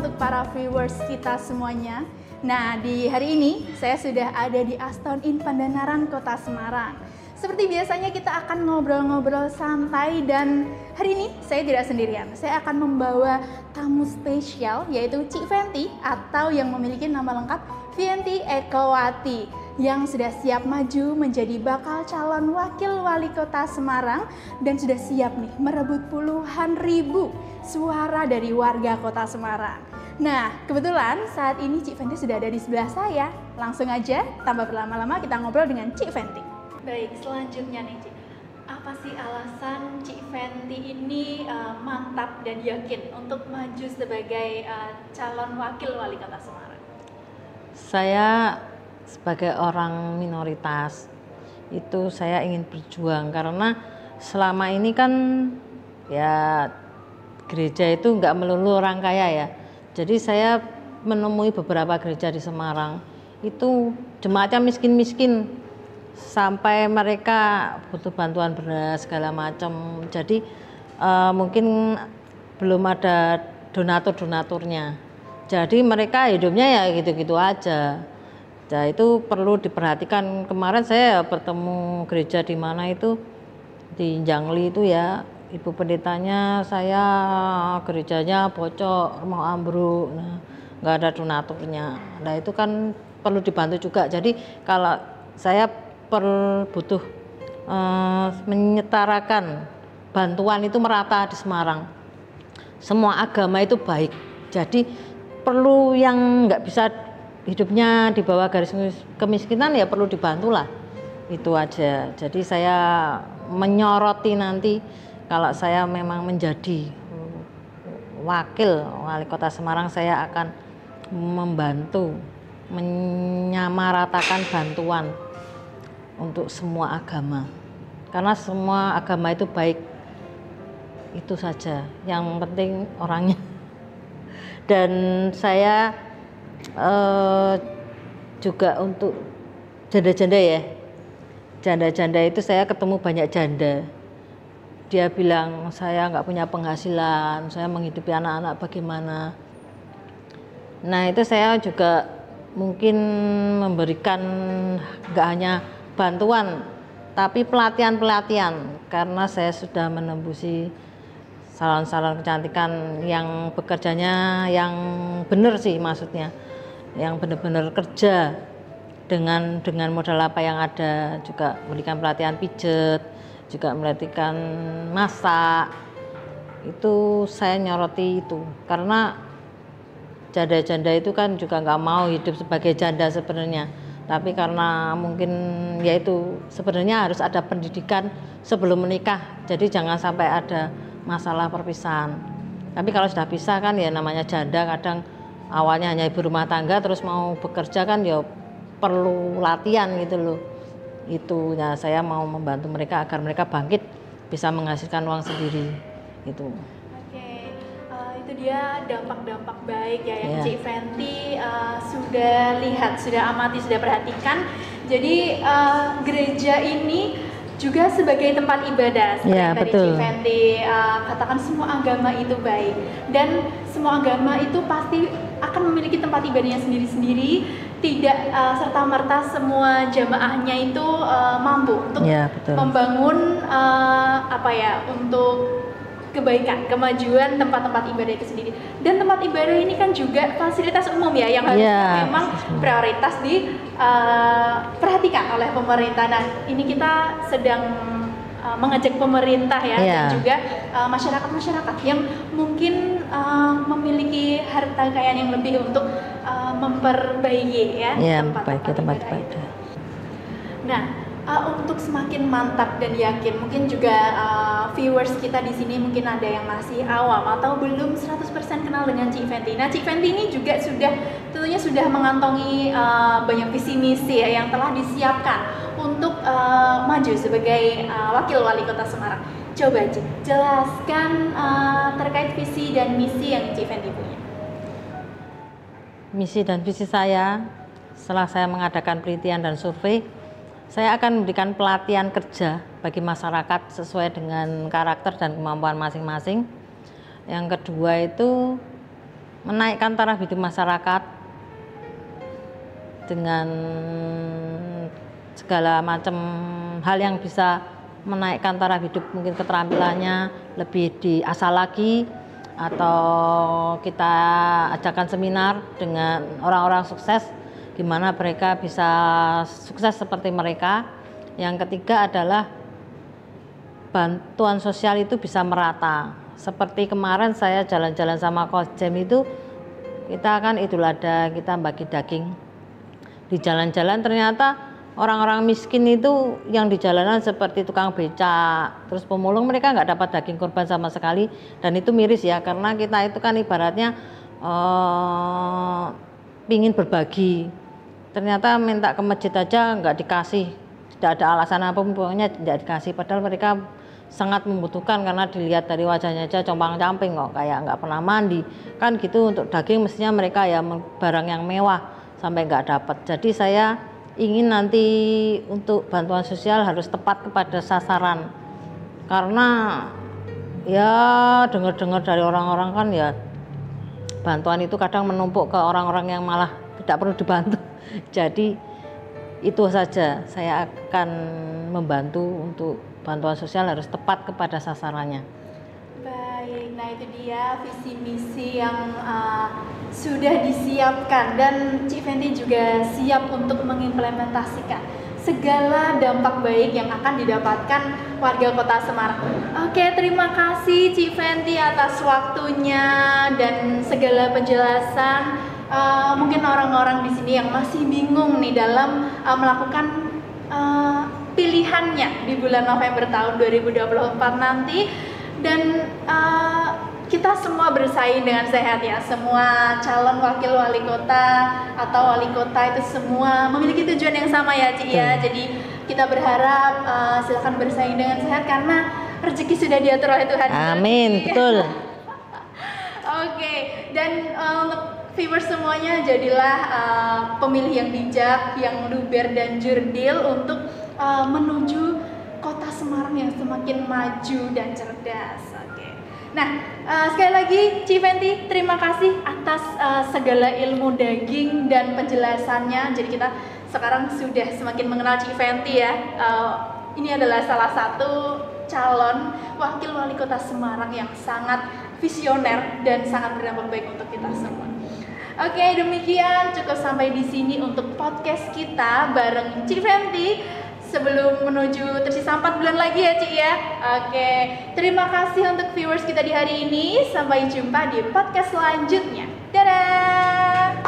untuk para viewers kita semuanya. Nah, di hari ini saya sudah ada di Aston Inn Pandanaran, Kota Semarang. Seperti biasanya kita akan ngobrol-ngobrol santai dan hari ini saya tidak sendirian. Saya akan membawa tamu spesial yaitu Cik Fenty atau yang memiliki nama lengkap Fenty Ekowati yang sudah siap maju menjadi bakal calon wakil wali kota Semarang dan sudah siap nih merebut puluhan ribu suara dari warga kota Semarang. Nah, kebetulan saat ini Cik Fenty sudah ada di sebelah saya. Langsung aja, tanpa berlama-lama kita ngobrol dengan Cik Fenty. Baik, selanjutnya nih Cik, apa sih alasan Cik Fenty ini mantap dan yakin untuk maju sebagai calon wakil wali kota Semarang? Saya sebagai orang minoritas itu saya ingin berjuang karena selama ini kan ya gereja itu nggak melulu orang kaya ya. Jadi saya menemui beberapa gereja di Semarang itu jemaatnya miskin-miskin sampai mereka butuh bantuan beras segala macam. Jadi mungkin belum ada donatur-donaturnya. Jadi mereka hidupnya ya gitu-gitu aja. Nah, itu perlu diperhatikan. Kemarin saya bertemu gereja di mana itu di Jangli itu ya, ibu pendetanya saya gerejanya bocor, mau ambruk, nah, nggak ada donaturnya. Nah itu kan perlu dibantu juga. Jadi kalau saya butuh menyetarakan bantuan itu merata di Semarang. Semua agama itu baik. Jadi perlu yang nggak bisa hidupnya di bawah garis kemiskinan ya perlu dibantulah, itu aja. Jadi saya menyoroti nanti kalau saya memang menjadi wakil wali kota Semarang, saya akan membantu menyamaratakan bantuan untuk semua agama karena semua agama itu baik, itu saja yang penting orangnya. Dan saya juga untuk janda-janda ya, janda-janda itu saya ketemu banyak janda, dia bilang saya nggak punya penghasilan, saya menghidupi anak-anak bagaimana. Nah itu saya juga mungkin memberikan nggak hanya bantuan tapi pelatihan-pelatihan karena saya sudah menembusi salon-salon kecantikan yang bekerjanya yang benar sih, maksudnya yang benar-benar kerja dengan modal apa yang ada, juga memberikan pelatihan pijet, juga melatihan masak. Itu saya nyoroti itu karena janda-janda itu kan juga nggak mau hidup sebagai janda sebenarnya, tapi karena mungkin yaitu sebenarnya harus ada pendidikan sebelum menikah, jadi jangan sampai ada masalah perpisahan. Tapi kalau sudah pisah kan ya namanya janda, kadang awalnya hanya ibu rumah tangga terus mau bekerja kan ya perlu latihan gitu loh. Itu ya, saya mau membantu mereka agar mereka bangkit bisa menghasilkan uang sendiri gitu. Oke, itu dia dampak-dampak baik ya yang Cik Fenty sudah lihat, sudah amati, sudah perhatikan. Jadi gereja ini juga sebagai tempat ibadah, seperti ya, tadi Cik Fenty katakan semua agama itu baik dan semua agama itu pasti akan memiliki tempat ibadahnya sendiri-sendiri, tidak serta-merta semua jamaahnya itu mampu untuk membangun untuk kebaikan, kemajuan tempat-tempat ibadah itu sendiri. Dan tempat ibadah ini kan juga fasilitas umum ya yang harus memang prioritas diperhatikan oleh pemerintah. Nah, ini kita sedang mengajak pemerintah ya dan juga masyarakat-masyarakat yang mungkin memiliki harta kekayaan yang lebih untuk memperbaiki tempat ibadah. Nah, untuk semakin mantap dan yakin, mungkin juga viewers kita di sini mungkin ada yang masih awam atau belum 100% kenal dengan Cik Fenty. Nah, Cik Fenty ini juga tentunya sudah mengantongi banyak visi misi ya yang telah disiapkan untuk maju sebagai wakil wali kota Semarang. Coba Cik, jelaskan terkait visi dan misi yang Cik Fenty punya. Misi dan visi saya, setelah saya mengadakan penelitian dan survei, saya akan memberikan pelatihan kerja bagi masyarakat sesuai dengan karakter dan kemampuan masing-masing. Yang kedua itu menaikkan taraf hidup masyarakat dengan segala macam hal yang bisa menaikkan taraf hidup, mungkin keterampilannya lebih diasah lagi, atau kita ajakkan seminar dengan orang-orang sukses gimana mereka bisa sukses seperti mereka. Yang ketiga adalah bantuan sosial itu bisa merata. Seperti kemarin saya jalan-jalan sama Coach Jem itu, kita kan Idul Adha, kita bagi daging di jalan-jalan, ternyata orang-orang miskin itu yang di jalanan seperti tukang becak, terus pemulung, mereka nggak dapat daging kurban sama sekali. Dan itu miris ya, karena kita itu kan ibaratnya pingin berbagi, ternyata minta ke masjid aja nggak dikasih, tidak ada alasan apapun, pokoknya tidak dikasih, padahal mereka sangat membutuhkan karena dilihat dari wajahnya aja compang-camping kok, kayak nggak pernah mandi kan gitu. Untuk daging mestinya mereka ya barang yang mewah sampai nggak dapat. Jadi saya ingin nanti untuk bantuan sosial harus tepat kepada sasaran, karena ya dengar-dengar dari orang-orang kan ya bantuan itu kadang menumpuk ke orang-orang yang malah tidak perlu dibantu. Jadi itu saja, saya akan membantu untuk bantuan sosial harus tepat kepada sasarannya. Baik, nah itu dia visi misi yang sudah disiapkan, dan Cik Fenty juga siap untuk mengimplementasikan segala dampak baik yang akan didapatkan warga Kota Semarang. Oke, terima kasih Cik Fenty atas waktunya dan segala penjelasan. Mungkin orang-orang di sini yang masih bingung nih dalam melakukan pilihannya di bulan November tahun 2024 nanti, dan kita semua bersaing dengan sehat ya. Semua calon wakil wali kota atau wali kota itu semua memiliki tujuan yang sama ya Ci ya. Jadi kita berharap silakan bersaing dengan sehat karena rezeki sudah diatur oleh Tuhan. Amin, betul. Oke, dan untuk viewers semuanya, jadilah pemilih yang bijak, yang luber dan jurdil untuk menuju Kota Semarang yang semakin maju dan cerdas. Oke. Nah, sekali lagi Cik Fenty, terima kasih atas segala ilmu daging dan penjelasannya. Jadi kita sekarang sudah semakin mengenal Cik Fenty ya. Ini adalah salah satu calon wakil wali kota Semarang yang sangat visioner dan sangat berdampak baik untuk kita semua. Oke, demikian cukup sampai di sini untuk podcast kita bareng Cik Fenty. Sebelum menuju tersisa 4 bulan lagi ya Cik ya. Oke, terima kasih untuk viewers kita di hari ini. Sampai jumpa di podcast selanjutnya. Dadah.